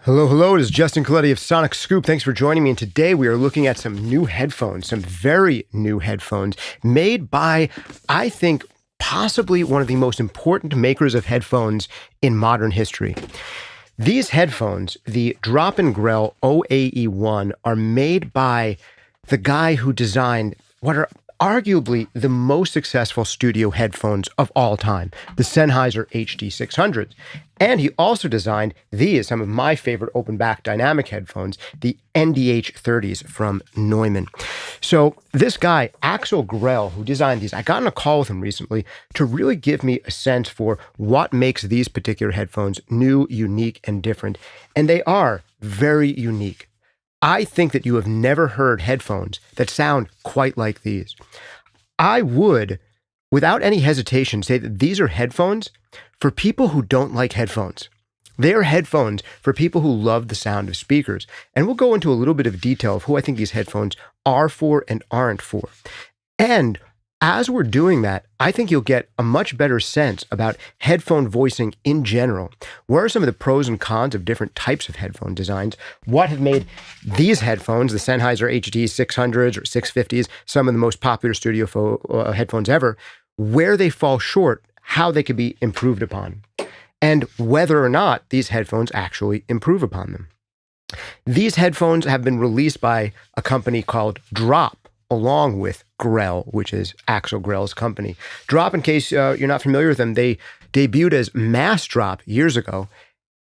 Hello, hello. It is Justin Coletti of SonicScoop. Thanks for joining me. And today we are looking at some new headphones, some very new headphones made by, I think, possibly one of the most important makers of headphones in modern history. These headphones, the Drop Grell OAE1, are made by the guy who designed what are arguably the most successful studio headphones of all time, the Sennheiser HD600s. And he also designed these, some of my favorite open-back dynamic headphones, the NDH30s from Neumann. So this guy, Axel Grell, who designed these, I got on a call with him recently to really give me a sense for what makes these particular headphones new, unique, and different. And they are very unique. I think that you have never heard headphones that sound quite like these. I would, without any hesitation, say that these are headphones for people who don't like headphones. They are headphones for people who love the sound of speakers. And we'll go into a little bit of detail of who I think these headphones are for and aren't for. And as we're doing that, I think you'll get a much better sense about headphone voicing in general. What are some of the pros and cons of different types of headphone designs? What have made these headphones, the Sennheiser HD600s or 650s, some of the most popular studio headphones ever, where they fall short, how they could be improved upon, and whether or not these headphones actually improve upon them. These headphones have been released by a company called Drop, along with Grell, which is Axel Grell's company. Drop, in case you're not familiar with them, they debuted as Mass Drop years ago,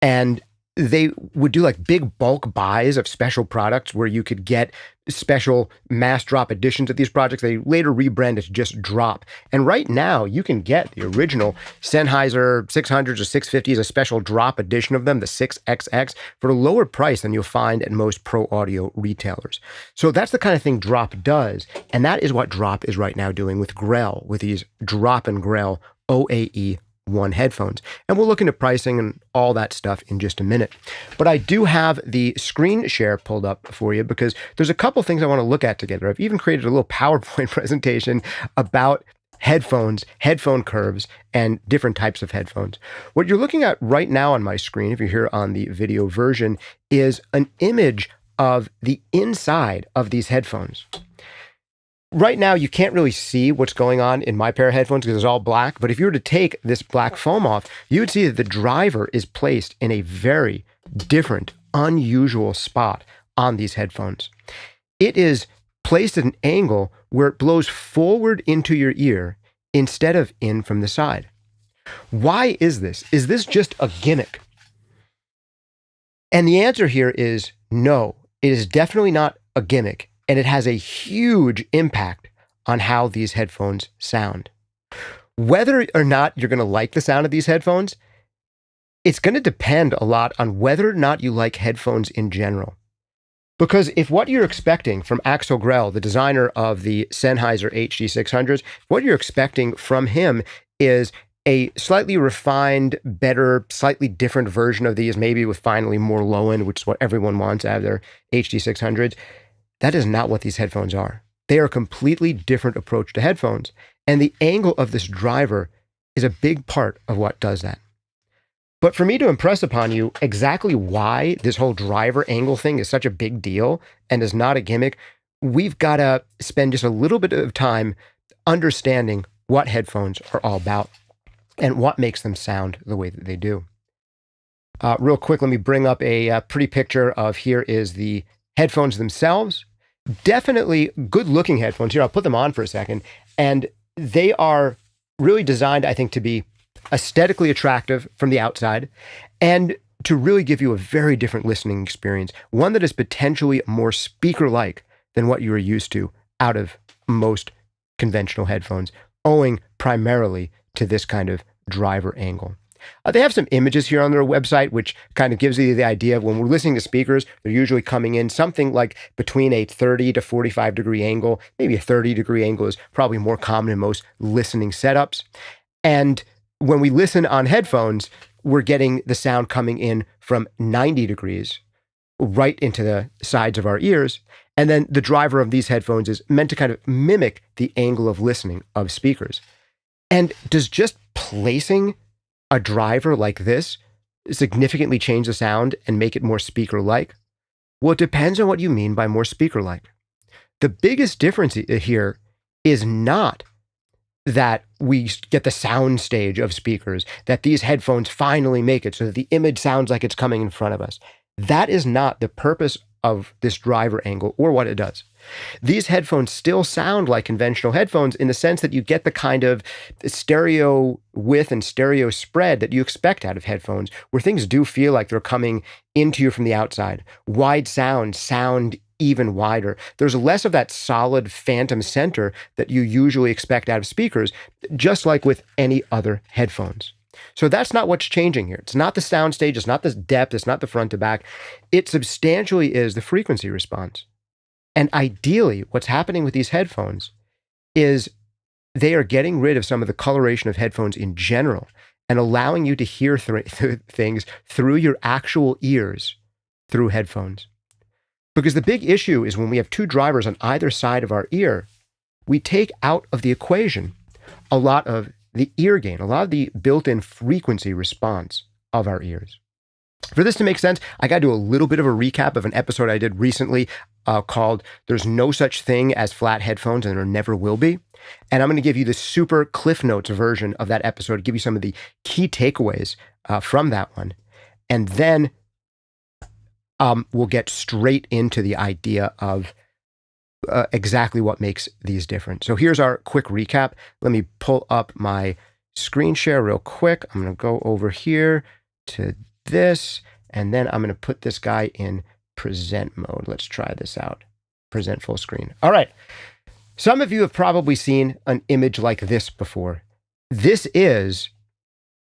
and they would do like big bulk buys of special products where you could get special Mass Drop editions of these projects. They later rebranded to just Drop. And right now, you can get the original Sennheiser 600s or 650s, a special Drop edition of them, the 6XX, for a lower price than you'll find at most pro audio retailers. So that's the kind of thing Drop does. And that is what Drop is right now doing with Grell, with these Drop Grell OAE1 headphones. And we'll look into pricing and all that stuff in just a minute. But I do have the screen share pulled up for you because there's a couple things I want to look at together. I've even created a little PowerPoint presentation about headphones, headphone curves, and different types of headphones. What you're looking at right now on my screen, if you're here on the video version, is an image of the inside of these headphones. Right now, you can't really see what's going on in my pair of headphones because it's all black. But if you were to take this black foam off, you would see that the driver is placed in a very different, unusual spot on these headphones. It is placed at an angle where it blows forward into your ear instead of in from the side. Why is this? Is this just a gimmick? And the answer here is no, it is definitely not a gimmick. And it has a huge impact on how these headphones sound. Whether or not you're going to like the sound of these headphones, it's going to depend a lot on whether or not you like headphones in general. Because if what you're expecting from Axel Grell, the designer of the Sennheiser HD600s, what you're expecting from him is a slightly refined, better, slightly different version of these, maybe with finally more low end, which is what everyone wants out of their HD600s, that is not what these headphones are. They are a completely different approach to headphones. And the angle of this driver is a big part of what does that. But for me to impress upon you exactly why this whole driver angle thing is such a big deal and is not a gimmick, we've got to spend just a little bit of time understanding what headphones are all about and what makes them sound the way that they do. Real quick, let me bring up a pretty picture of here is the headphones themselves. Definitely good-looking headphones. Here, I'll put them on for a second. And they are really designed, I think, to be aesthetically attractive from the outside and to really give you a very different listening experience, one that is potentially more speaker-like than what you are used to out of most conventional headphones, owing primarily to this kind of driver angle. They have some images here on their website, which kind of gives you the idea of when we're listening to speakers, they're usually coming in something like between a 30 to 45 degree angle. Maybe a 30 degree angle is probably more common in most listening setups. And when we listen on headphones, we're getting the sound coming in from 90 degrees right into the sides of our ears. And then the driver of these headphones is meant to kind of mimic the angle of listening of speakers. And does just placing a driver like this significantly change the sound and make it more speaker-like? Well, it depends on what you mean by more speaker-like. The biggest difference here is not that we get the soundstage of speakers, that these headphones finally make it so that the image sounds like it's coming in front of us. That is not the purpose of this driver angle or what it does. These headphones still sound like conventional headphones in the sense that you get the kind of stereo width and stereo spread that you expect out of headphones, where things do feel like they're coming into you from the outside. Wide sound even wider. There's less of that solid phantom center that you usually expect out of speakers, just like with any other headphones. So that's not what's changing here. It's not the soundstage, it's not the depth, it's not the front to back. It substantially is the frequency response. And ideally, what's happening with these headphones is they are getting rid of some of the coloration of headphones in general and allowing you to hear things through your actual ears through headphones. Because the big issue is when we have two drivers on either side of our ear, we take out of the equation a lot of the ear gain, a lot of the built-in frequency response of our ears. For this to make sense, I got to do a little bit of a recap of an episode I did recently called There's No Such Thing as Flat Headphones and There Never Will Be. And I'm going to give you the super Cliff Notes version of that episode, give you some of the key takeaways from that one. And then we'll get straight into the idea of exactly what makes these different. So here's our quick recap. Let me pull up my screen share real quick. I'm going to go over here to this, and then I'm going to put this guy in present mode. Let's try this out. Present full screen. All right. Some of you have probably seen an image like this before. This is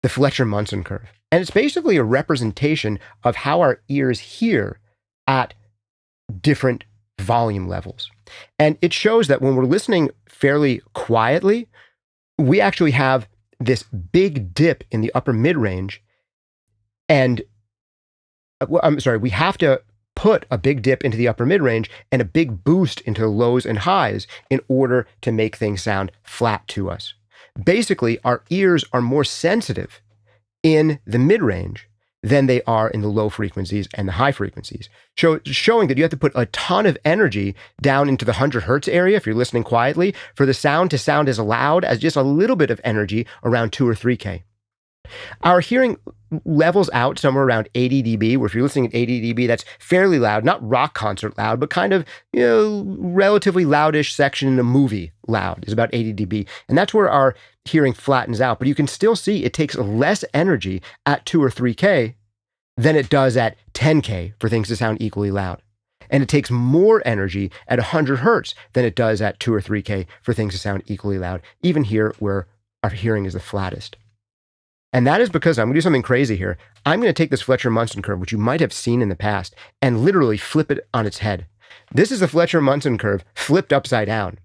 the Fletcher-Munson curve. And it's basically a representation of how our ears hear at different volume levels. And it shows that when we're listening fairly quietly, we actually have this big dip in the upper mid-range. And we have to put a big dip into the upper mid-range and a big boost into the lows and highs in order to make things sound flat to us. Basically, our ears are more sensitive in the mid-range than they are in the low frequencies and the high frequencies. Showing that you have to put a ton of energy down into the 100 hertz area if you're listening quietly for the sound to sound as loud as just a little bit of energy around 2 or 3K. Our hearing levels out somewhere around 80 dB, where if you're listening at 80 dB, that's fairly loud, not rock concert loud, but kind of, relatively loudish section in a movie loud is about 80 dB. And that's where our hearing flattens out. But you can still see it takes less energy at 2 or 3K than it does at 10K for things to sound equally loud. And it takes more energy at 100 hertz than it does at 2 or 3K for things to sound equally loud, even here where our hearing is the flattest. And that is because I'm going to do something crazy here. I'm going to take this Fletcher-Munson curve, which you might have seen in the past, and literally flip it on its head. This is the Fletcher-Munson curve flipped upside down,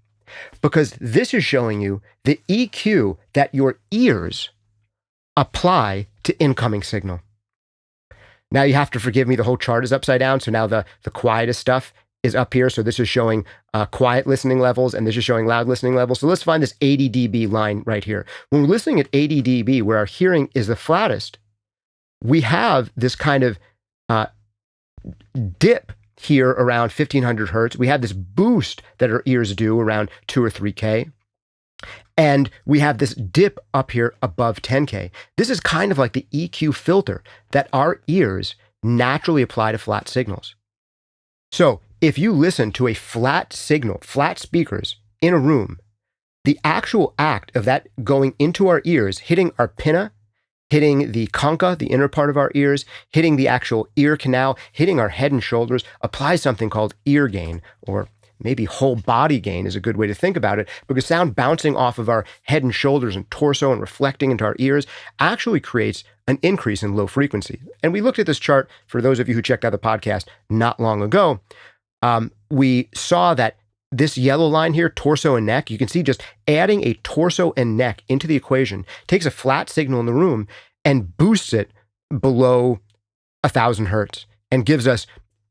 because this is showing you the EQ that your ears apply to incoming signal. Now you have to forgive me, the whole chart is upside down, so now the quietest stuff is up here. So this is showing quiet listening levels, and this is showing loud listening levels. So let's find this 80 dB line right here. When we're listening at 80 dB, where our hearing is the flattest, we have this kind of dip here around 1500 hertz. We have this boost that our ears do around 2 or 3K. And we have this dip up here above 10K. This is kind of like the EQ filter that our ears naturally apply to flat signals. So if you listen to a flat signal, flat speakers in a room, the actual act of that going into our ears, hitting our pinna, hitting the concha, the inner part of our ears, hitting the actual ear canal, hitting our head and shoulders, applies something called ear gain, or maybe whole body gain is a good way to think about it, because sound bouncing off of our head and shoulders and torso and reflecting into our ears actually creates an increase in low frequency. And we looked at this chart for those of you who checked out the podcast not long ago. We saw that this yellow line here, torso and neck, you can see just adding a torso and neck into the equation takes a flat signal in the room and boosts it below 1,000 hertz and gives us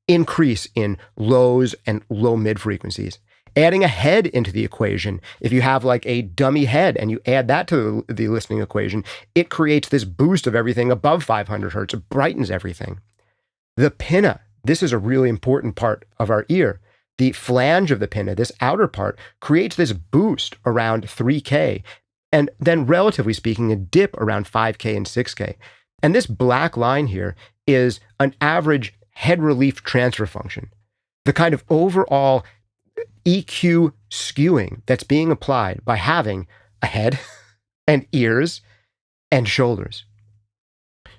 increase in lows and low mid frequencies. Adding a head into the equation, if you have like a dummy head and you add that to the listening equation, it creates this boost of everything above 500 hertz. It brightens everything. The pinna, this is a really important part of our ear. The flange of the pinna, this outer part, creates this boost around 3K, and then relatively speaking, a dip around 5K and 6K. And this black line here is an average head relief transfer function, the kind of overall EQ skewing that's being applied by having a head and ears and shoulders.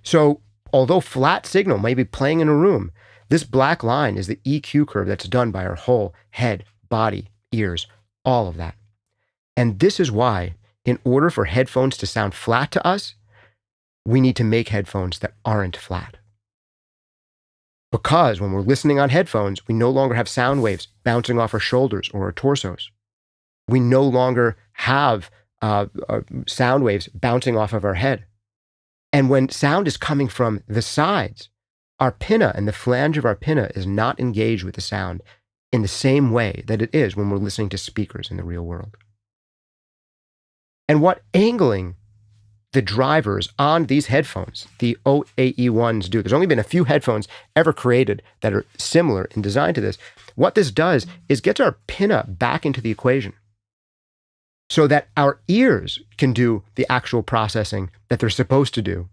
So although flat signal may be playing in a room, this black line is the EQ curve that's done by our whole head, body, ears, all of that. And this is why, in order for headphones to sound flat to us, we need to make headphones that aren't flat. Because when we're listening on headphones, we no longer have sound waves bouncing off our shoulders or our torsos. We no longer have sound waves bouncing off of our head. And when sound is coming from the sides, our pinna and the flange of our pinna is not engaged with the sound in the same way that it is when we're listening to speakers in the real world. And what angling the drivers on these headphones, the OAE1s, do. There's only been a few headphones ever created that are similar in design to this. What this does is gets our pinna back into the equation so that our ears can do the actual processing that they're supposed to do,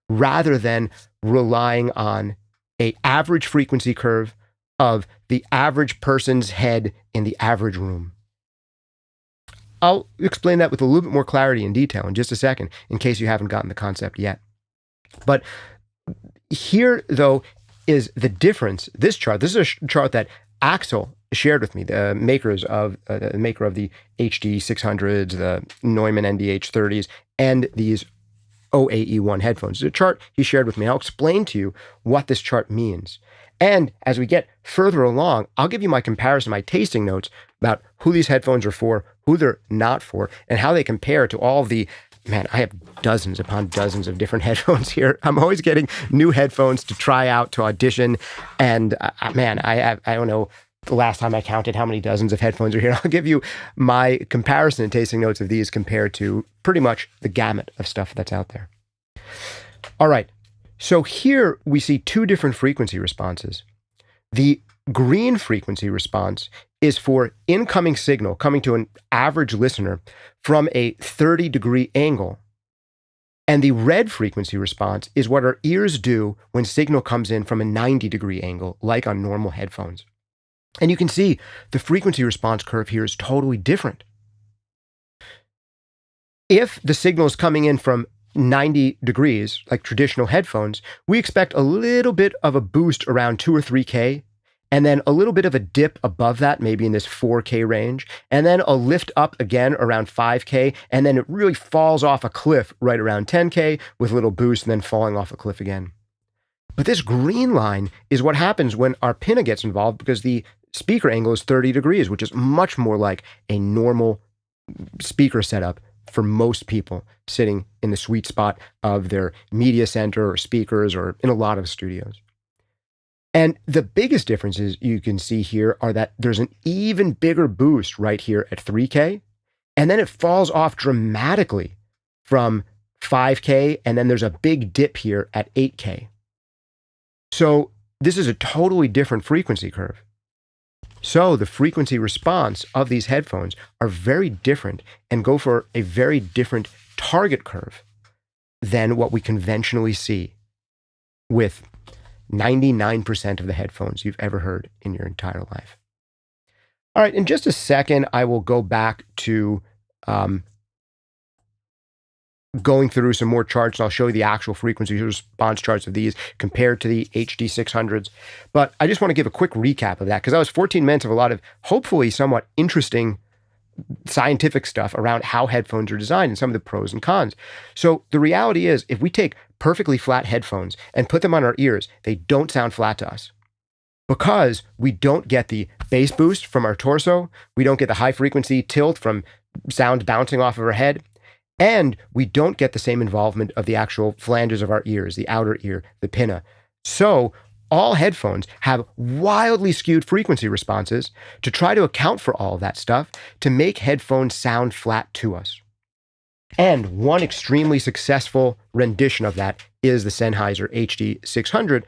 rather than relying on an average frequency curve of the average person's head in the average room. I'll explain that with a little bit more clarity and detail in just a second, in case you haven't gotten the concept yet. But here, though, is the difference. This chart, this is a chart that Axel shared with me, the maker of the HD600s, the Neumann NDH30s, and these OAE1 headphones. It's a chart he shared with me. I'll explain to you what this chart means. And as we get further along, I'll give you my comparison, my tasting notes about who these headphones are for, who they're not for, and how they compare to all the, man, I have dozens upon dozens of different headphones here. I'm always getting new headphones to try out, to audition. And man, I don't know the last time I counted how many dozens of headphones are here. I'll give you my comparison and tasting notes of these compared to pretty much the gamut of stuff that's out there. All right. So here we see two different frequency responses. The green frequency response is for incoming signal coming to an average listener from a 30-degree angle. And the red frequency response is what our ears do when signal comes in from a 90-degree angle, like on normal headphones. And you can see the frequency response curve here is totally different. If the signal is coming in from 90 degrees, like traditional headphones, we expect a little bit of a boost around 2 or 3K, and then a little bit of a dip above that, maybe in this 4K range, and then a lift up again around 5K, and then it really falls off a cliff right around 10K with a little boost and then falling off a cliff again. But this green line is what happens when our pinna gets involved, because the speaker angle is 30 degrees, which is much more like a normal speaker setup for most people sitting in the sweet spot of their media center or speakers or in a lot of studios. And the biggest differences you can see here are that there's an even bigger boost right here at 3K, and then it falls off dramatically from 5K, and then there's a big dip here at 8K. So this is a totally different frequency curve. So the frequency response of these headphones are very different and go for a very different target curve than what we conventionally see with 99% of the headphones you've ever heard in your entire life. All right, in just a second, I will go back to going through some more charts, and I'll show you the actual frequency response charts of these compared to the HD600s. But I just want to give a quick recap of that, because that was 14 minutes of a lot of hopefully somewhat interesting scientific stuff around how headphones are designed and some of the pros and cons. So the reality is, if we take perfectly flat headphones and put them on our ears, they don't sound flat to us, because we don't get the bass boost from our torso, we don't get the high frequency tilt from sound bouncing off of our head, and we don't get the same involvement of the actual flanges of our ears, the outer ear, the pinna. So all headphones have wildly skewed frequency responses to try to account for all of that stuff to make headphones sound flat to us. And one extremely successful rendition of that is the Sennheiser HD600,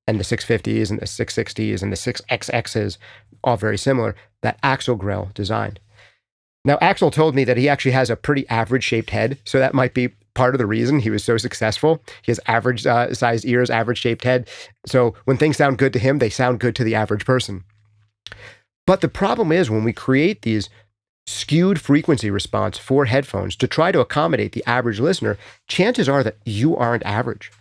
and the 650s and the 660s and the 6XXs, all very similar, that Axel Grell designed. Now, Axel told me that he actually has a pretty average shaped head, so that might be part of the reason he was so successful. He has average sized ears, average shaped head. So when things sound good to him, they sound good to the average person. But the problem is when we create these skewed frequency response for headphones to try to accommodate the average listener, chances are that you aren't average.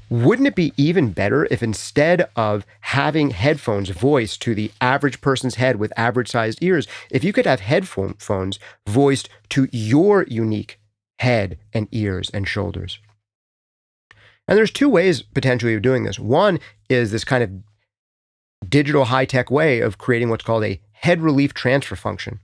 Wouldn't it be even better if instead of having headphones voiced to the average person's head with average sized ears, if you could have headphones voiced to your unique head and ears and shoulders? And there's two ways potentially of doing this. One is this kind of digital high-tech way of creating what's called a head relief transfer function,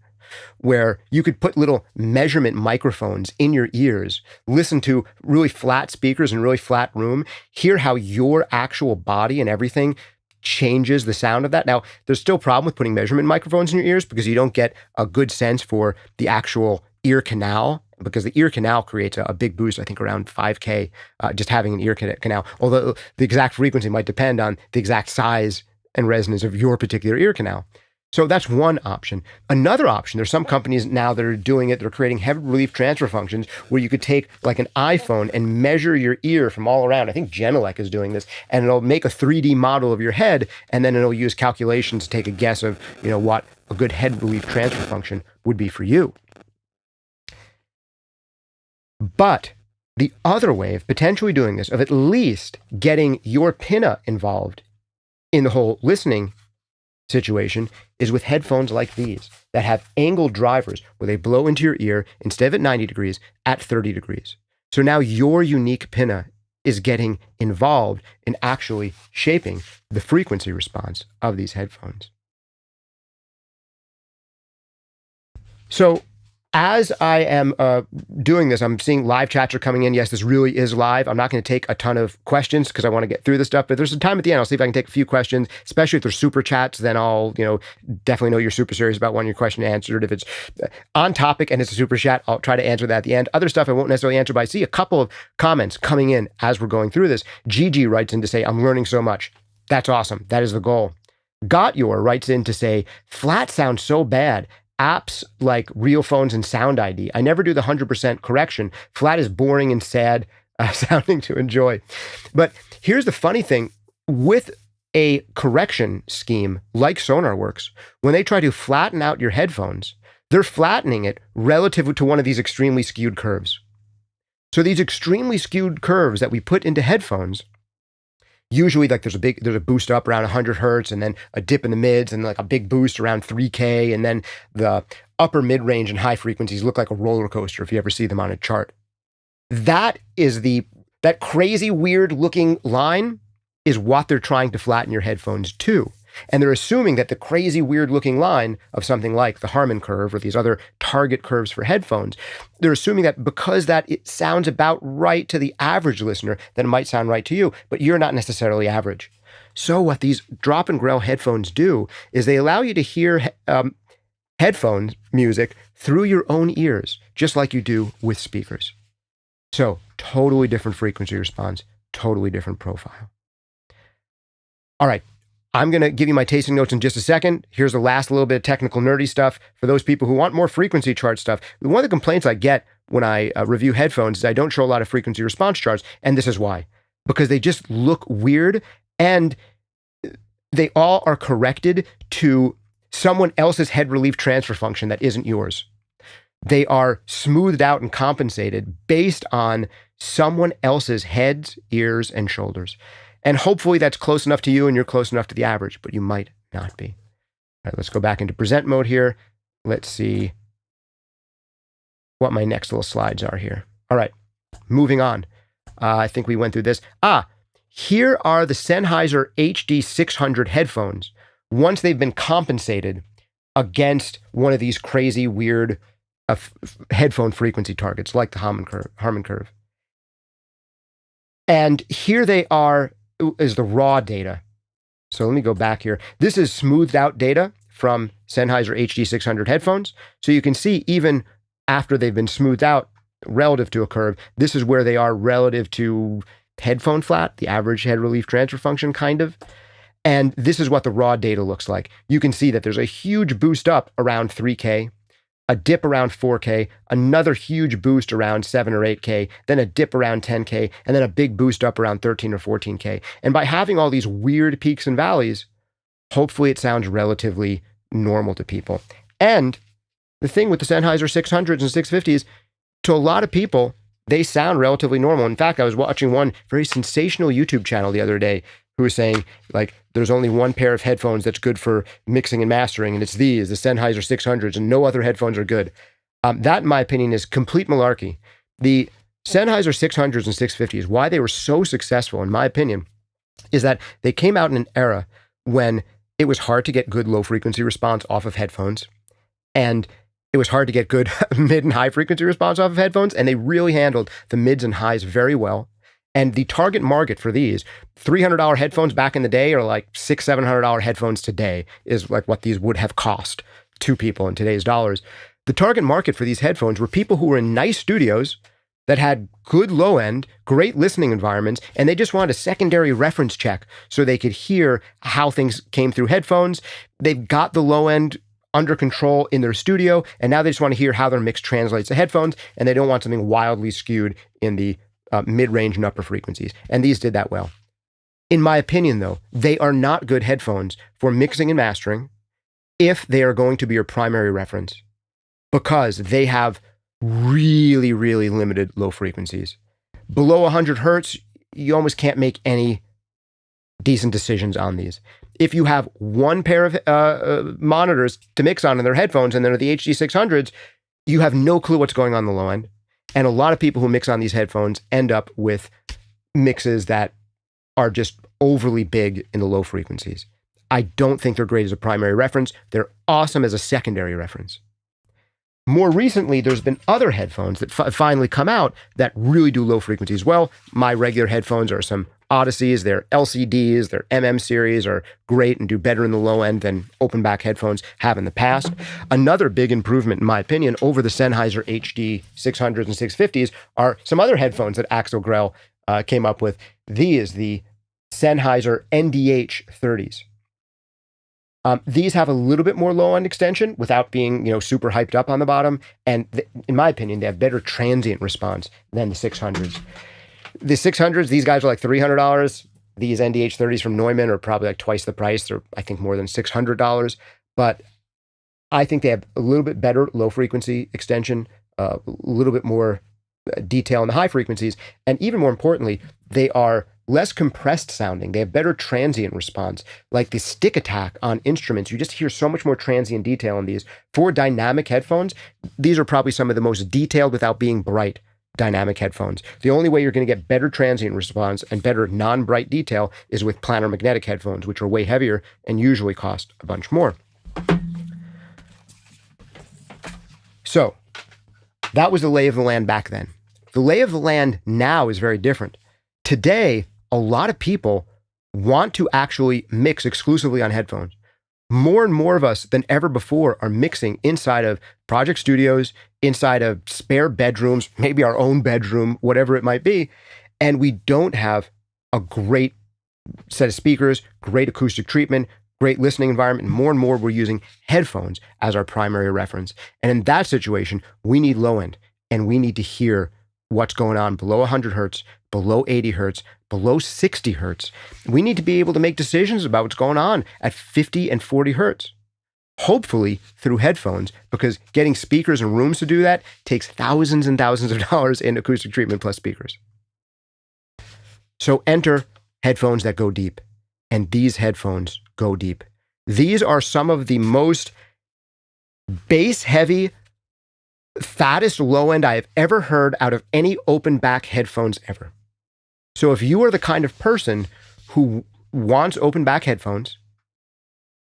where you could put little measurement microphones in your ears, listen to really flat speakers in a really flat room, hear how your actual body and everything changes the sound of that. Now, there's still a problem with putting measurement microphones in your ears because you don't get a good sense for the actual ear canal, because the ear canal creates a big boost, I think around 5K, just having an ear canal, although the exact frequency might depend on the exact size and resonance of your particular ear canal. So that's one option. Another option, there's some companies now that are doing it, they're creating head relief transfer functions where you could take like an iPhone and measure your ear from all around. I think Genelec is doing this, and it'll make a 3D model of your head, and then it'll use calculations to take a guess of, what a good head relief transfer function would be for you. But the other way of potentially doing this, of at least getting your pinna involved in the whole listening situation, is with headphones like these that have angled drivers where they blow into your ear instead of at 90 degrees, at 30 degrees. So now your unique pinna is getting involved in actually shaping the frequency response of these headphones. So as I am doing this, I'm seeing live chats are coming in. Yes, this really is live. I'm not going to take a ton of questions because I want to get through this stuff, but there's some time at the end. I'll see if I can take a few questions, especially if there's super chats, then I'll, definitely know you're super serious about wanting your question answered. If it's on topic and it's a super chat, I'll try to answer that at the end. Other stuff I won't necessarily answer, but I see a couple of comments coming in as we're going through this. Gigi writes in to say, I'm learning so much. That's awesome. That is the goal. Got Your writes in to say, flat sounds so bad. Apps like Real Phones and Sound ID, I never do the 100% correction. Flat is boring and sad sounding to enjoy. But here's the funny thing. With a correction scheme like SonarWorks, when they try to flatten out your headphones, they're flattening it relative to one of these extremely skewed curves. So these extremely skewed curves that we put into headphones, usually like there's a boost up around 100 hertz and then a dip in the mids and like a big boost around 3K, and then the upper mid-range and high frequencies look like a roller coaster if you ever see them on a chart. That crazy weird looking line is what they're trying to flatten your headphones to. And they're assuming that the crazy weird looking line of something like the Harman curve or these other target curves for headphones, they're assuming that because that it sounds about right to the average listener, that it might sound right to you, but you're not necessarily average. So what these Drop Grell headphones do is they allow you to hear headphones music through your own ears, just like you do with speakers. So totally different frequency response, totally different profile. All right. I'm going to give you my tasting notes in just a second. Here's the last little bit of technical nerdy stuff for those people who want more frequency chart stuff. One of the complaints I get when I review headphones is I don't show a lot of frequency response charts, and this is why. Because they just look weird, and they all are corrected to someone else's head relief transfer function that isn't yours. They are smoothed out and compensated based on someone else's heads, ears, and shoulders. And hopefully that's close enough to you and you're close enough to the average, but you might not be. All right, let's go back into present mode here. Let's see what my next little slides are here. All right, moving on. I think we went through this. Here are the Sennheiser HD600 headphones once they've been compensated against one of these crazy, weird headphone frequency targets like the Harman curve. And here they are is the raw data. So let me go back here. This is smoothed out data from Sennheiser HD600 headphones. So you can see even after they've been smoothed out relative to a curve, this is where they are relative to headphone flat, the average head relief transfer function kind of. And this is what the raw data looks like. You can see that there's a huge boost up around 3K, a dip around 4K, another huge boost around 7 or 8K, then a dip around 10K, and then a big boost up around 13 or 14K. And by having all these weird peaks and valleys, hopefully it sounds relatively normal to people. And the thing with the Sennheiser 600s and 650s, to a lot of people, they sound relatively normal. In fact, I was watching one very sensational YouTube channel the other day who was saying, like, there's only one pair of headphones that's good for mixing and mastering, and it's these, the Sennheiser 600s, and no other headphones are good. That, in my opinion, is complete malarkey. The Sennheiser 600s and 650s, why they were so successful, in my opinion, is that they came out in an era when it was hard to get good low-frequency response off of headphones, and it was hard to get good mid and high-frequency response off of headphones, and they really handled the mids and highs very well. And the target market for these $300 headphones back in the day are like $600, $700 headphones today is like what these would have cost to people in today's dollars. The target market for these headphones were people who were in nice studios that had good low end, great listening environments, and they just wanted a secondary reference check so they could hear how things came through headphones. They've got the low end under control in their studio, and now they just want to hear how their mix translates to headphones, and they don't want something wildly skewed in the mid-range and upper frequencies. And these did that well. In my opinion, though, they are not good headphones for mixing and mastering if they are going to be your primary reference, because they have really, really limited low frequencies. Below 100 hertz, you almost can't make any decent decisions on these. If you have one pair of monitors to mix on in their headphones and they're the HD600s, you have no clue what's going on the low end. And a lot of people who mix on these headphones end up with mixes that are just overly big in the low frequencies. I don't think they're great as a primary reference. They're awesome as a secondary reference. More recently, there's been other headphones that finally come out that really do low frequencies well. My regular headphones are some Odysseys, they're LCDs, their MM series are great and do better in the low end than open back headphones have in the past. Another big improvement, in my opinion, over the Sennheiser HD600s and 650s are some other headphones that Axel Grell came up with. These, the Sennheiser NDH30s. These have a little bit more low end extension without being, super hyped up on the bottom. And in my opinion, they have better transient response than the 600s. The 600s, these guys are like $300. These NDH30s from Neumann are probably like twice the price. They're, I think, more than $600. But I think they have a little bit better low frequency extension, a little bit more detail in the high frequencies. And even more importantly, they are less compressed sounding. They have better transient response. Like the stick attack on instruments, you just hear so much more transient detail in these. For dynamic headphones, these are probably some of the most detailed without being bright dynamic headphones. The only way you're going to get better transient response and better non-bright detail is with planar magnetic headphones, which are way heavier and usually cost a bunch more. So that was the lay of the land back then. The lay of the land now is very different. Today, a lot of people want to actually mix exclusively on headphones. More and more of us than ever before are mixing inside of project studios, inside of spare bedrooms, maybe our own bedroom, whatever it might be. And we don't have a great set of speakers, great acoustic treatment, great listening environment. More and more we're using headphones as our primary reference. And in that situation, we need low end and we need to hear what's going on below 100 hertz, below 80 hertz, below 60 hertz. We need to be able to make decisions about what's going on at 50 and 40 hertz. Hopefully through headphones, because getting speakers and rooms to do that takes thousands and thousands of dollars in acoustic treatment plus speakers. So enter headphones that go deep. And these headphones go deep. These are some of the most bass-heavy, fattest low end I have ever heard out of any open back headphones ever. So if you are the kind of person who wants open back headphones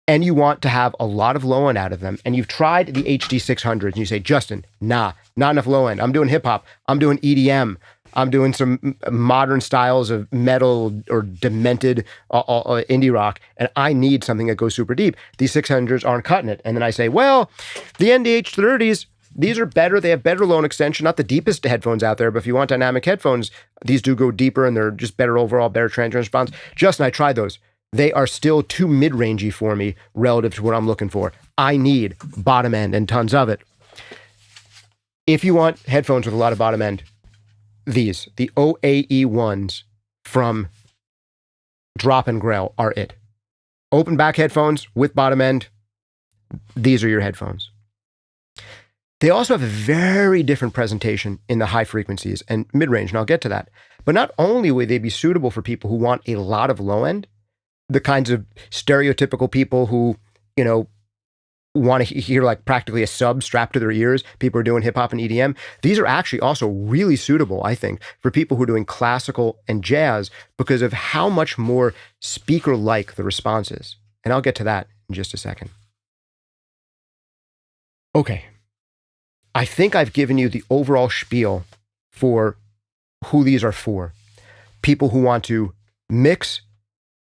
and you want to have a lot of low end out of them, and you've tried the HD600s and you say, Justin, not enough low end. I'm doing hip hop. I'm doing EDM. I'm doing some modern styles of metal or demented indie rock, and I need something that goes super deep. These 600s aren't cutting it. And then I say, well, the NDH30s, these are better. They have better low end extension, not the deepest headphones out there, but if you want dynamic headphones, these do go deeper and they're just better overall, better transient response. Justin, I tried those. They are still too mid-rangey for me relative to what I'm looking for. I need bottom end and tons of it. If you want headphones with a lot of bottom end, the OAE1s from Drop Grell are it. Open back headphones with bottom end, these are your headphones. They also have a very different presentation in the high frequencies and mid-range, and I'll get to that. But not only would they be suitable for people who want a lot of low end, the kinds of stereotypical people who, want to hear like practically a sub strapped to their ears, people who are doing hip hop and EDM. These are actually also really suitable, I think, for people who are doing classical and jazz because of how much more speaker-like the response is. And I'll get to that in just a second. Okay. I think I've given you the overall spiel for who these are for. People who want to mix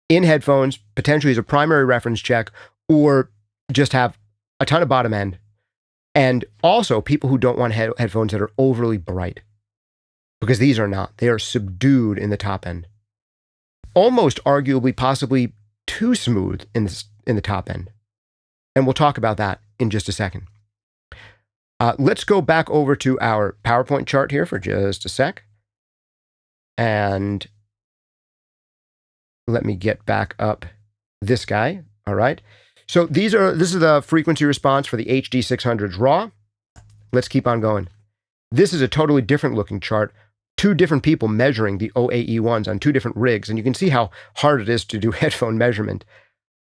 in headphones, potentially as a primary reference check, or just have a ton of bottom end. And also people who don't want headphones that are overly bright, because these are not. They are subdued in the top end. Almost arguably, possibly too smooth in the top end. And we'll talk about that in just a second. Let's go back over to our PowerPoint chart here for just a sec. And let me get back up this guy. All right. So this is the frequency response for the HD600s raw. Let's keep on going. This is a totally different looking chart. Two different people measuring the OAE1s on two different rigs. And you can see how hard it is to do headphone measurement.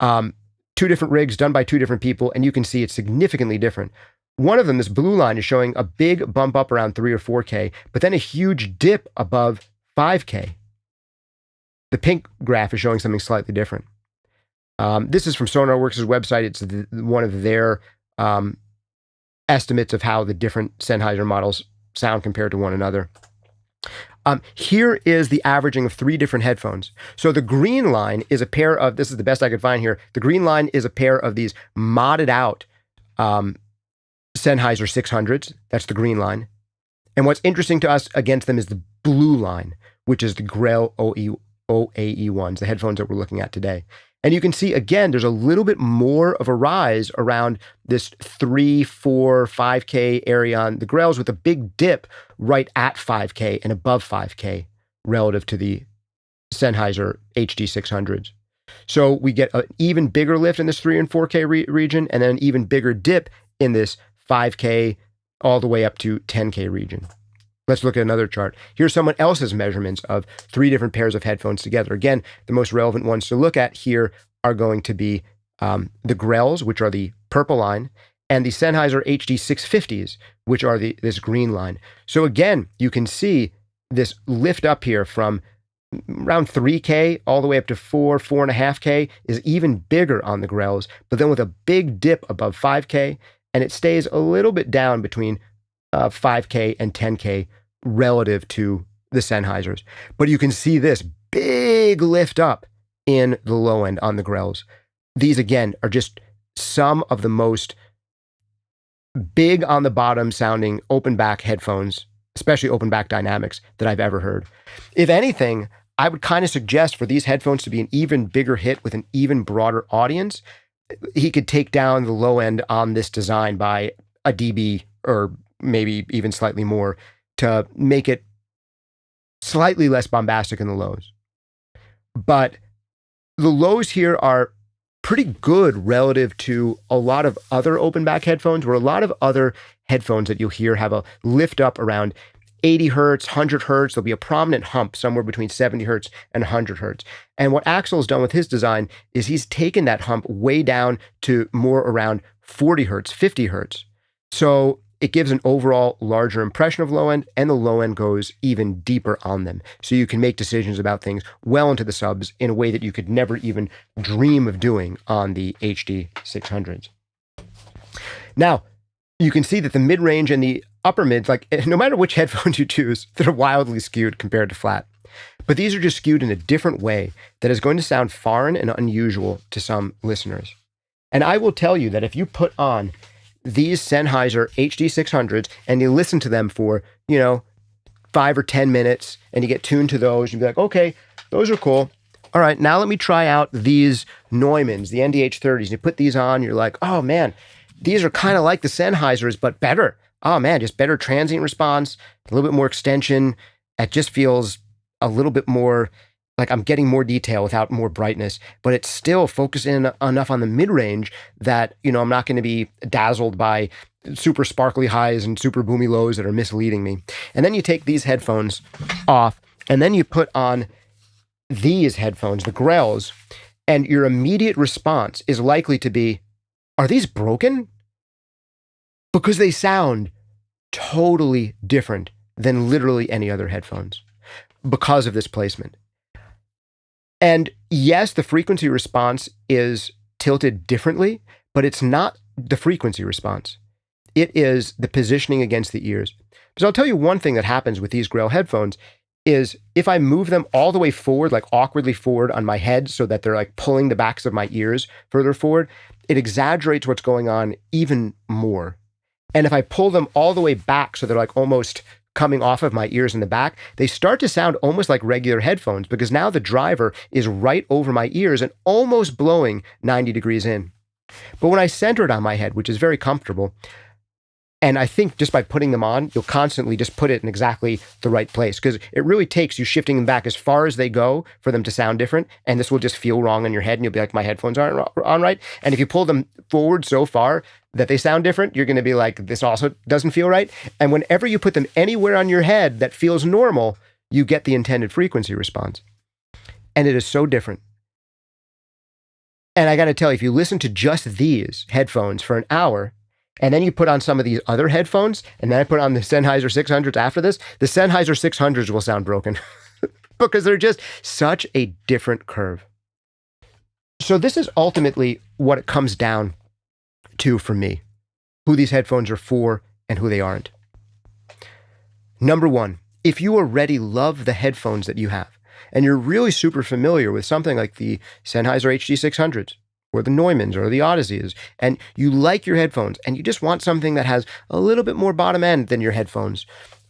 Two different rigs done by two different people. And you can see it's significantly different. One of them, this blue line, is showing a big bump up around 3 or 4K, but then a huge dip above 5K. The pink graph is showing something slightly different. This is from SonarWorks' website. It's one of their estimates of how the different Sennheiser models sound compared to one another. Here is the averaging of 3 different headphones. So the green line is a pair of, this is the best I could find here, the green line is a pair of these modded out Sennheiser 600s. That's the green line. And what's interesting to us against them is the blue line, which is the Grell OAE1s, the headphones that we're looking at today. And you can see, again, there's a little bit more of a rise around this 3, 4, 5K area on the Grells, with a big dip right at 5K and above 5K relative to the Sennheiser HD600s. So we get an even bigger lift in this 3 and 4K region, and then an even bigger dip in this 5K all the way up to 10K region. Let's look at another chart. Here's someone else's measurements of 3 different pairs of headphones together. Again, the most relevant ones to look at here are going to be the Grells, which are the purple line, and the Sennheiser HD650s, which are this green line. So again, you can see this lift up here from around 3K all the way up to 4.5K is even bigger on the Grells, but then with a big dip above 5K, and it stays a little bit down between 5K and 10K relative to the Sennheisers. But you can see this big lift up in the low end on the Grells. These, again, are just some of the most big on the bottom sounding open back headphones, especially open back dynamics, that I've ever heard. If anything, I would kind of suggest for these headphones to be an even bigger hit with an even broader audience. He could take down the low end on this design by a dB or maybe even slightly more to make it slightly less bombastic in the lows. But the lows here are pretty good relative to a lot of other open back headphones, where a lot of other headphones that you'll hear have a lift up around 80 hertz, 100 hertz. There'll be a prominent hump somewhere between 70 hertz and 100 hertz. And what Axel's done with his design is he's taken that hump way down to more around 40 hertz, 50 hertz. So it gives an overall larger impression of low end, and the low end goes even deeper on them. So you can make decisions about things well into the subs in a way that you could never even dream of doing on the HD600s. Now, you can see that the mid-range and the upper mids, like no matter which headphones you choose, they're wildly skewed compared to flat. But these are just skewed in a different way that is going to sound foreign and unusual to some listeners. And I will tell you that if you put on these Sennheiser HD600s and you listen to them for, 5 or 10 minutes and you get tuned to those, you'd be like, okay, those are cool. All right, now let me try out these Neumanns, the NDH30s. And you put these on, you're like, oh man, these are kind of like the Sennheisers, but better. Oh man, just better transient response, a little bit more extension. It just feels a little bit more like I'm getting more detail without more brightness, but it's still focusing enough on the mid-range that, I'm not going to be dazzled by super sparkly highs and super boomy lows that are misleading me. And then you take these headphones off and then you put on these headphones, the Grells, and your immediate response is likely to be, are these broken? Because they sound totally different than literally any other headphones because of this placement. And yes, the frequency response is tilted differently, but it's not the frequency response. It is the positioning against the ears. Because I'll tell you one thing that happens with these Grell headphones is if I move them all the way forward, like awkwardly forward on my head so that they're like pulling the backs of my ears further forward, it exaggerates what's going on even more. And if I pull them all the way back so they're like almost coming off of my ears in the back, they start to sound almost like regular headphones because now the driver is right over my ears and almost blowing 90 degrees in. But when I center it on my head, which is very comfortable, and I think just by putting them on, you'll constantly just put it in exactly the right place because it really takes you shifting them back as far as they go for them to sound different. And this will just feel wrong in your head and you'll be like, my headphones aren't on right. And if you pull them forward so far that they sound different, you're going to be like, this also doesn't feel right. And whenever you put them anywhere on your head that feels normal, you get the intended frequency response. And it is so different. And I got to tell you, if you listen to just these headphones for an hour, and then you put on some of these other headphones, and then I put on the Sennheiser 600s after this, the Sennheiser 600s will sound broken because they're just such a different curve. So this is ultimately what it comes down to for me, who these headphones are for and who they aren't. Number one, if you already love the headphones that you have, and you're really super familiar with something like the Sennheiser HD600s, or the Neumanns or the Odysseys, and you like your headphones and you just want something that has a little bit more bottom end than your headphones,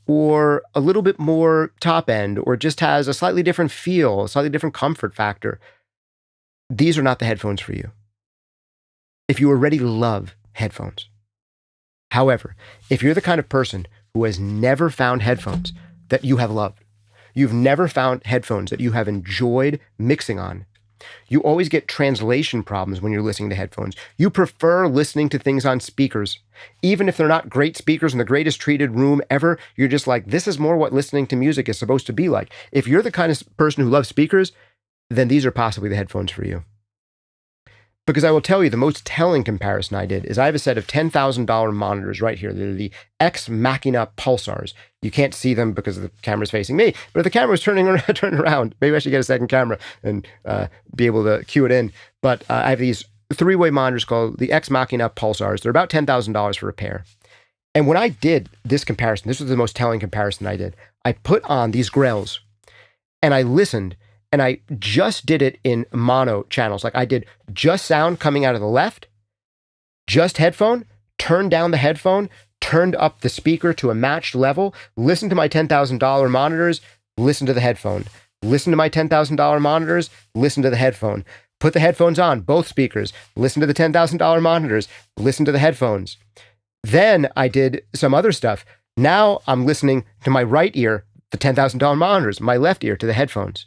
or a little bit more top end, or just has a slightly different feel, a slightly different comfort factor, these are not the headphones for you. If you already love headphones. However, if you're the kind of person who has never found headphones that you have loved, you've never found headphones that you have enjoyed mixing on, you always get translation problems when you're listening to headphones. You prefer listening to things on speakers. Even if they're not great speakers in the greatest treated room ever, you're just like, this is more what listening to music is supposed to be like. If you're the kind of person who loves speakers, then these are possibly the headphones for you. Because I will tell you, the most telling comparison I did is I have a set of $10,000 monitors right here. They're the Ex Machina Pulsars. You can't see them because the camera's facing me, but if the camera was turning around, maybe I should get a second camera and be able to cue it in. But I have these three-way monitors called the Ex Machina Pulsars. They're about $10,000 for a pair. And when I did this comparison, this was the most telling comparison I did. I put on these Grells and I listened, and I just did it in mono channels. Like I did just sound coming out of the left, just headphone, turned down the headphone, turned up the speaker to a matched level, listened to my $10,000 monitors, listen to the headphone. Listen to my $10,000 monitors, listen to the headphone. Put the headphones on, both speakers. Listen to the $10,000 monitors, listen to the headphones. Then I did some other stuff. Now I'm listening to my right ear, the $10,000 monitors, my left ear to the headphones.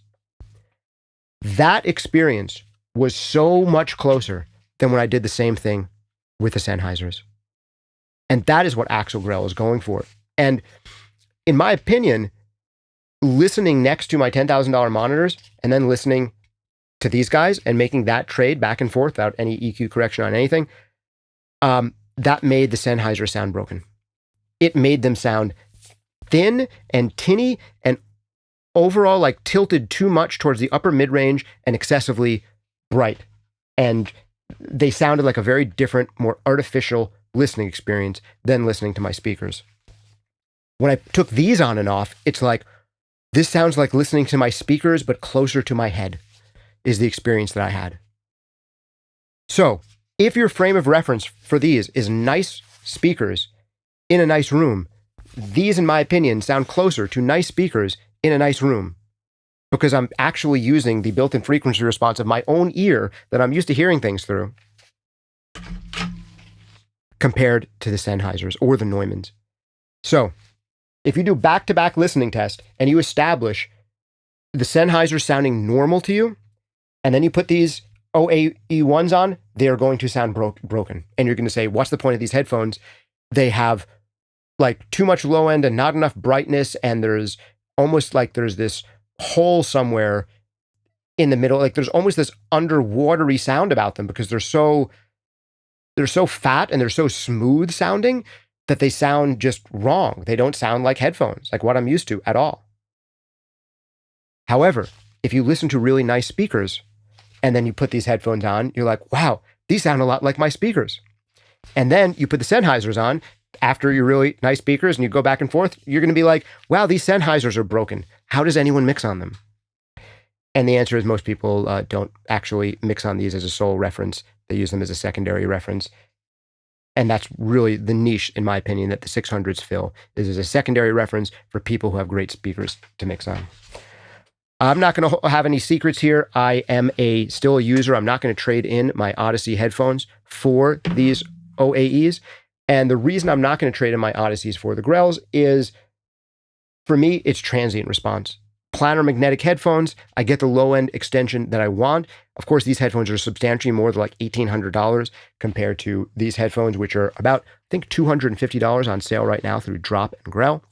That experience was so much closer than when I did the same thing with the Sennheisers. And that is what Axel Grell is going for. And in my opinion, listening next to my $10,000 monitors and then listening to these guys and making that trade back and forth without any EQ correction on anything, that made the Sennheiser sound broken. It made them sound thin and tinny and overall like tilted too much towards the upper mid-range and excessively bright. And they sounded like a very different, more artificial listening experience than listening to my speakers. When I took these on and off, it's like, this sounds like listening to my speakers, but closer to my head is the experience that I had. So if your frame of reference for these is nice speakers in a nice room, these, in my opinion, sound closer to nice speakers in a nice room because I'm actually using the built-in frequency response of my own ear that I'm used to hearing things through compared to the Sennheisers or the Neumanns. So if you do back-to-back listening test and you establish the Sennheiser sounding normal to you, and then you put these OAE1s on, they're going to sound broken. And you're going to say, what's the point of these headphones? They have like too much low end and not enough brightness, and there's almost like there's this hole somewhere in the middle. Like there's almost this underwatery sound about them because they're so fat and they're so smooth sounding that they sound just wrong. They don't sound like headphones, like what I'm used to at all. However, if you listen to really nice speakers and then you put these headphones on, you're like, wow, these sound a lot like my speakers. And then you put the Sennheisers on after your really nice speakers and you go back and forth, you're going to be like, wow, these Sennheisers are broken. How does anyone mix on them? And the answer is most people don't actually mix on these as a sole reference. They use them as a secondary reference. And that's really the niche, in my opinion, that the 600s fill, is as a secondary reference for people who have great speakers to mix on. I'm not going to have any secrets here. I am still a user. I'm not going to trade in my Odyssey headphones for these OAEs. And the reason I'm not going to trade in my Odysseys for the Grells is, for me, it's transient response. Planar magnetic headphones, I get the low-end extension that I want. Of course, these headphones are substantially more than like $1,800 compared to these headphones, which are about, I think, $250 on sale right now through Drop Grell.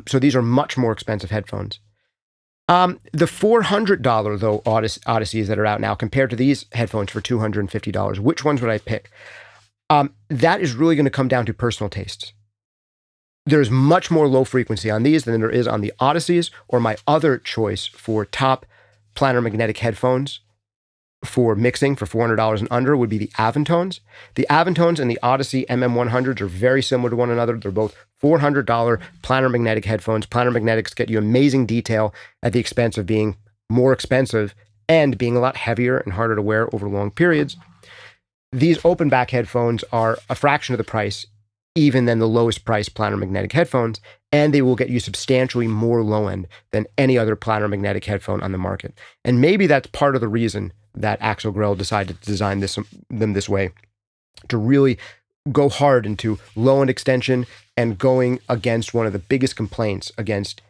So these are much more expensive headphones. The $400, though, Odysseys that are out now compared to these headphones for $250, which ones would I pick? That is really going to come down to personal tastes. There's much more low frequency on these than there is on the Odysseys, or my other choice for top planar magnetic headphones for mixing for $400 and under would be the Avantones. The Avantones and the Odyssey MM100s are very similar to one another. They're both $400 planar magnetic headphones. Planar magnetics get you amazing detail at the expense of being more expensive and being a lot heavier and harder to wear over long periods. These open back headphones are a fraction of the price even than the lowest price planar magnetic headphones, and they will get you substantially more low end than any other planar magnetic headphone on the market. And maybe that's part of the reason that Axel Grell decided to design them this way, to really go hard into low end extension and going against one of the biggest complaints against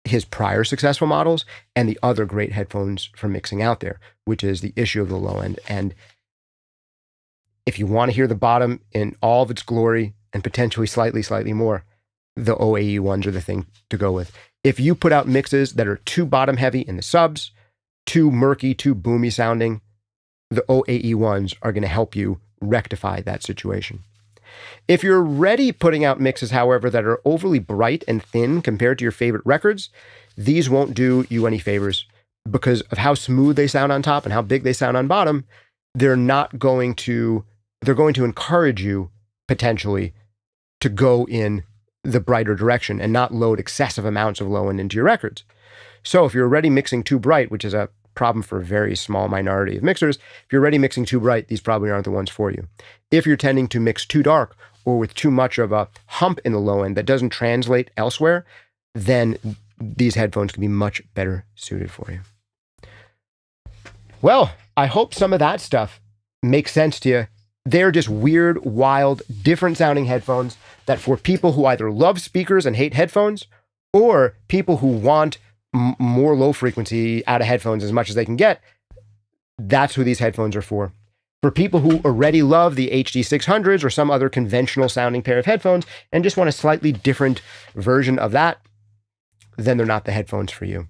his prior successful models and the other great headphones for mixing out there, which is the issue of the low end. And if you want to hear the bottom in all of its glory, and potentially slightly more, the OAE1s are the thing to go with. If you put out mixes that are too bottom heavy in the subs, too murky, too boomy sounding, the OAE1s are going to help you rectify that situation. If you're already putting out mixes, however, that are overly bright and thin compared to your favorite records, these won't do you any favors because of how smooth they sound on top and how big they sound on bottom. They're going to encourage you potentially to go in the brighter direction and not load excessive amounts of low end into your records. So if you're already mixing too bright, which is a problem for a very small minority of mixers, if you're already mixing too bright, these probably aren't the ones for you. If you're tending to mix too dark or with too much of a hump in the low end that doesn't translate elsewhere, then these headphones can be much better suited for you. Well, I hope some of that stuff makes sense to you. They're just weird, wild, different sounding headphones that for people who either love speakers and hate headphones or people who want more low frequency out of headphones as much as they can get, that's who these headphones are for. For people who already love the HD600s or some other conventional sounding pair of headphones and just want a slightly different version of that, then they're not the headphones for you.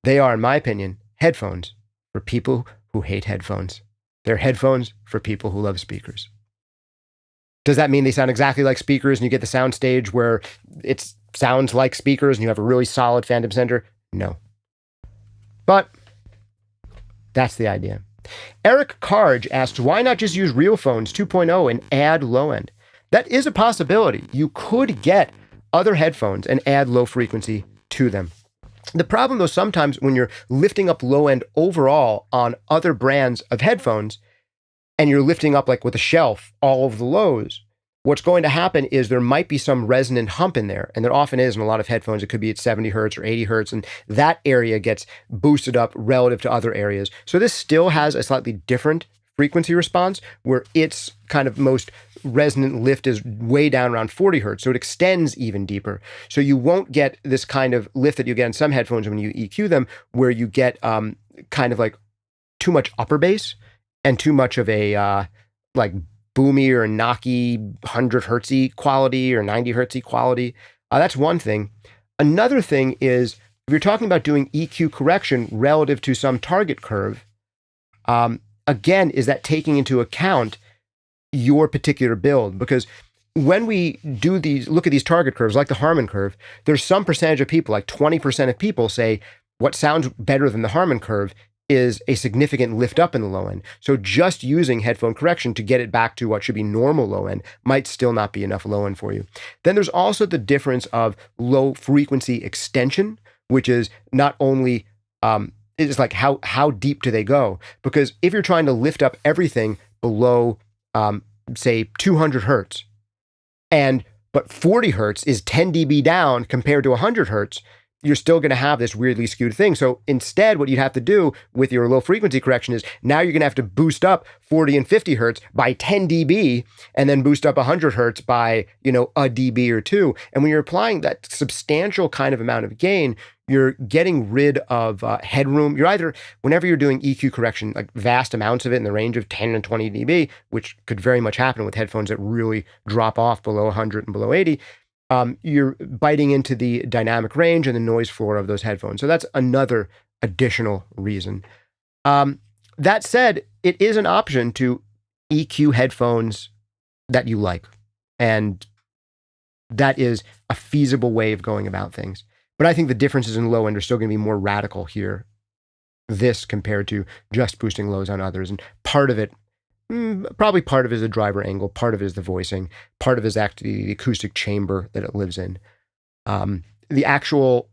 They are, in my opinion, headphones for people who hate headphones. They're headphones for people who love speakers. Does that mean they sound exactly like speakers and you get the Soundstage where it sounds like speakers and you have a really solid phantom center? No. But that's the idea. Eric Carge asked, why not just use RealPhones 2.0 and add low end? That is a possibility. You could get other headphones and add low frequency to them. The problem, though, sometimes when you're lifting up low end overall on other brands of headphones and you're lifting up like with a shelf all of the lows, what's going to happen is there might be some resonant hump in there. And there often is in a lot of headphones. It could be at 70 hertz or 80 hertz. And that area gets boosted up relative to other areas. So this still has a slightly different frequency response where its kind of most resonant lift is way down around 40 hertz. So it extends even deeper. So you won't get this kind of lift that you get in some headphones when you EQ them, where you get kind of like too much upper bass and too much of a like boomy or knocky 100 hertzy quality or 90 hertzy quality. That's one thing. Another thing is if you're talking about doing EQ correction relative to some target curve, again, is that taking into account your particular build? Because when we do these, look at these target curves, like the Harman curve, there's some percentage of people, like 20% of people say what sounds better than the Harman curve is a significant lift up in the low end. So just using headphone correction to get it back to what should be normal low end might still not be enough low end for you. Then there's also the difference of low frequency extension, which is not only it's like how deep do they go? Because if you're trying to lift up everything below, say 200 hertz, but 40 hertz is 10 dB down compared to 100 hertz, you're still going to have this weirdly skewed thing. So instead, what you'd have to do with your low frequency correction is now you're going to have to boost up 40 and 50 hertz by 10 dB and then boost up 100 hertz by, a dB or two. And when you're applying that substantial kind of amount of gain, you're getting rid of headroom. You're either, whenever you're doing EQ correction, like vast amounts of it in the range of 10 and 20 dB, which could very much happen with headphones that really drop off below 100 and below 80, you're biting into the dynamic range and the noise floor of those headphones. So that's another additional reason. That said, it is an option to EQ headphones that you like. And that is a feasible way of going about things. But I think the differences in low end are still going to be more radical here, this compared to just boosting lows on others. And part of it, probably part of it is the driver angle, part of it is the voicing, part of it is actually the acoustic chamber that it lives in. The actual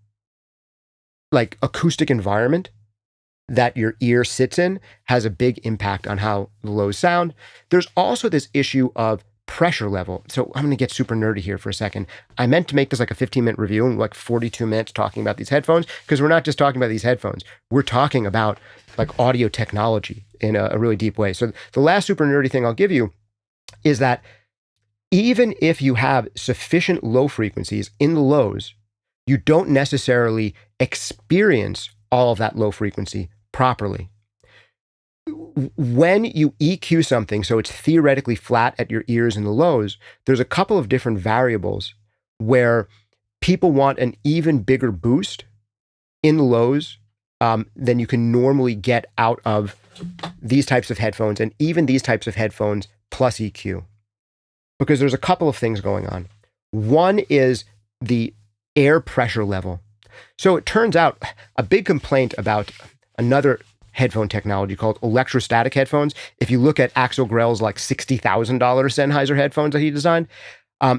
like acoustic environment that your ear sits in has a big impact on how the lows sound. There's also this issue of pressure level. So I'm going to get super nerdy here for a second. I meant to make this like a 15-minute review and like 42 minutes talking about these headphones, because we're not just talking about these headphones. We're talking about like audio technology in a really deep way. So the last super nerdy thing I'll give you is that even if you have sufficient low frequencies in the lows, you don't necessarily experience all of that low frequency properly. When you EQ something, so it's theoretically flat at your ears in the lows, there's a couple of different variables where people want an even bigger boost in the lows than you can normally get out of these types of headphones, and even these types of headphones plus EQ. Because there's a couple of things going on. One is the air pressure level. So it turns out a big complaint about another headphone technology called electrostatic headphones. If you look at Axel Grell's like $60,000 Sennheiser headphones that he designed,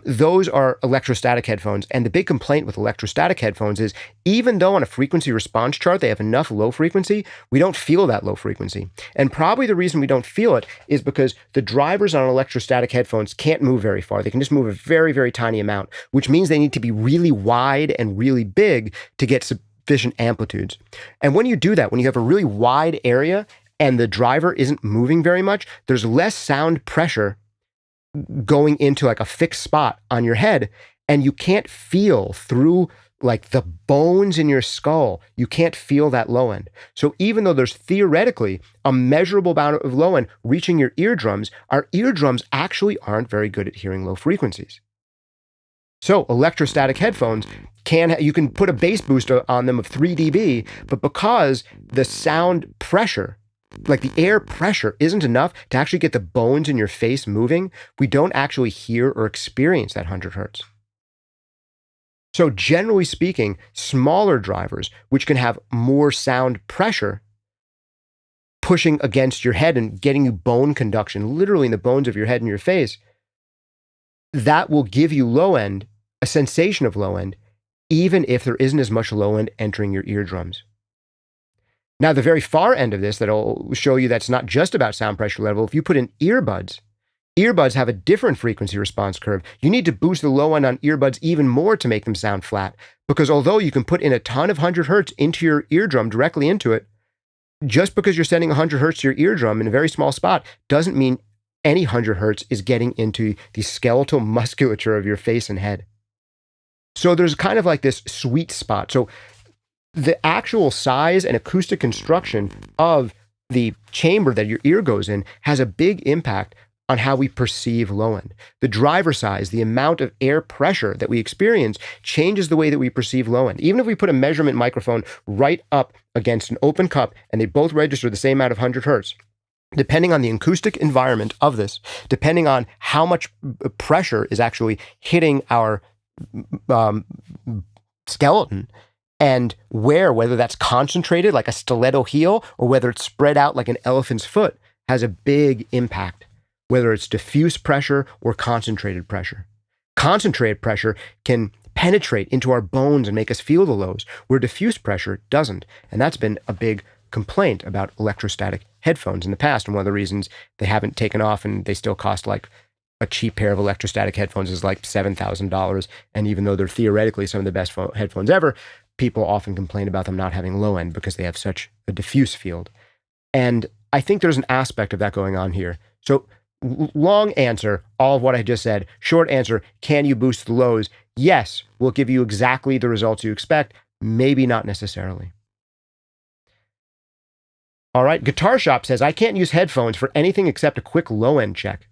those are electrostatic headphones. And the big complaint with electrostatic headphones is even though on a frequency response chart they have enough low frequency, we don't feel that low frequency. And probably the reason we don't feel it is because the drivers on electrostatic headphones can't move very far. They can just move a very, very tiny amount, which means they need to be really wide and really big to get sufficient amplitudes. And when you do that, when you have a really wide area and the driver isn't moving very much, there's less sound pressure going into like a fixed spot on your head, and you can't feel through like the bones in your skull. You can't feel that low end. So even though there's theoretically a measurable amount of low end reaching your eardrums, our eardrums actually aren't very good at hearing low frequencies. So electrostatic headphones you can put a bass boost on them of 3 dB, but because the sound pressure, like the air pressure, isn't enough to actually get the bones in your face moving, we don't actually hear or experience that 100 hertz. So generally speaking, smaller drivers, which can have more sound pressure pushing against your head and getting you bone conduction, literally in the bones of your head and your face, that will give you low end, a sensation of low end, even if there isn't as much low end entering your eardrums. Now, the very far end of this that'll show you that's not just about sound pressure level. If you put in earbuds, earbuds have a different frequency response curve. You need to boost the low end on earbuds even more to make them sound flat, because although you can put in a ton of 100 hertz into your eardrum, directly into it, just because you're sending 100 hertz to your eardrum in a very small spot doesn't mean any 100 hertz is getting into the skeletal musculature of your face and head. So there's kind of like this sweet spot. So the actual size and acoustic construction of the chamber that your ear goes in has a big impact on how we perceive low end. The driver size, the amount of air pressure that we experience changes the way that we perceive low end. Even if we put a measurement microphone right up against an open cup and they both register the same amount of 100 hertz, depending on the acoustic environment of this, depending on how much pressure is actually hitting our skeleton, and whether that's concentrated like a stiletto heel or whether it's spread out like an elephant's foot, has a big impact, whether it's diffuse pressure or concentrated pressure. Concentrated pressure can penetrate into our bones and make us feel the lows, where diffuse pressure doesn't. And that's been a big complaint about electrostatic headphones in the past, and one of the reasons they haven't taken off and they still cost like a cheap pair of electrostatic headphones is like $7,000. And even though they're theoretically some of the best headphones ever, people often complain about them not having low end because they have such a diffuse field. And I think there's an aspect of that going on here. So long answer, all of what I just said. Short answer, can you boost the lows? Yes, will give you exactly the results you expect. Maybe not necessarily. All right, Guitar Shop says, I can't use headphones for anything except a quick low end check.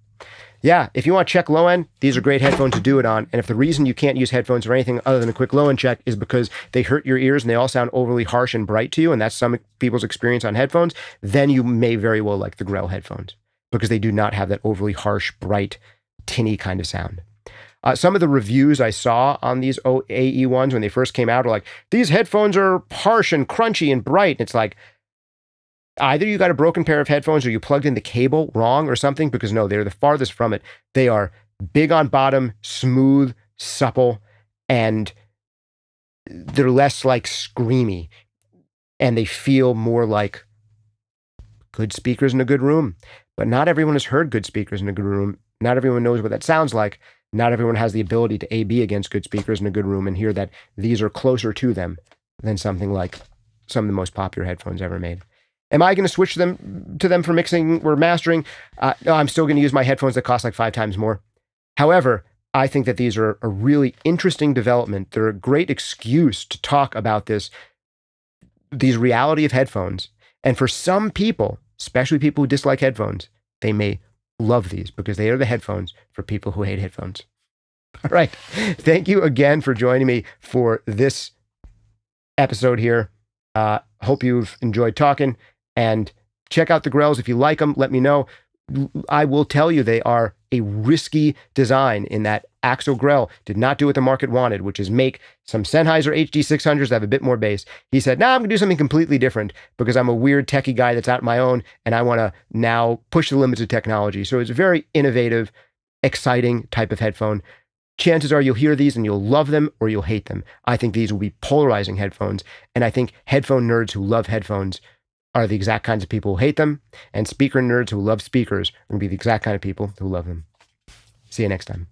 Yeah, if you want to check low end, these are great headphones to do it on. And if the reason you can't use headphones for anything other than a quick low end check is because they hurt your ears and they all sound overly harsh and bright to you, and that's some people's experience on headphones, then you may very well like the Grell headphones because they do not have that overly harsh, bright, tinny kind of sound. Some of the reviews I saw on these OAE1s when they first came out are like, these headphones are harsh and crunchy and bright. And it's like, either you got a broken pair of headphones or you plugged in the cable wrong or something, because no, they're the farthest from it. They are big on bottom, smooth, supple, and they're less like screamy. And they feel more like good speakers in a good room. But not everyone has heard good speakers in a good room. Not everyone knows what that sounds like. Not everyone has the ability to A/B against good speakers in a good room and hear that these are closer to them than something like some of the most popular headphones ever made. Am I going to switch to them for mixing or mastering? No, I'm still going to use my headphones that cost like 5 times more. However, I think that these are a really interesting development. They're a great excuse to talk about these reality of headphones. And for some people, especially people who dislike headphones, they may love these because they are the headphones for people who hate headphones. All right. Thank you again for joining me for this episode here. Hope you've enjoyed talking. And check out the Grells. If you like them, let me know. I will tell you they are a risky design in that Axel Grell did not do what the market wanted, which is make some Sennheiser HD600s that have a bit more bass. He said, nah, I'm going to do something completely different because I'm a weird techie guy that's out on my own and I want to now push the limits of technology. So it's a very innovative, exciting type of headphone. Chances are you'll hear these and you'll love them or you'll hate them. I think these will be polarizing headphones. And I think headphone nerds who love headphones are the exact kinds of people who hate them, and speaker nerds who love speakers are going to be the exact kind of people who love them. See you next time.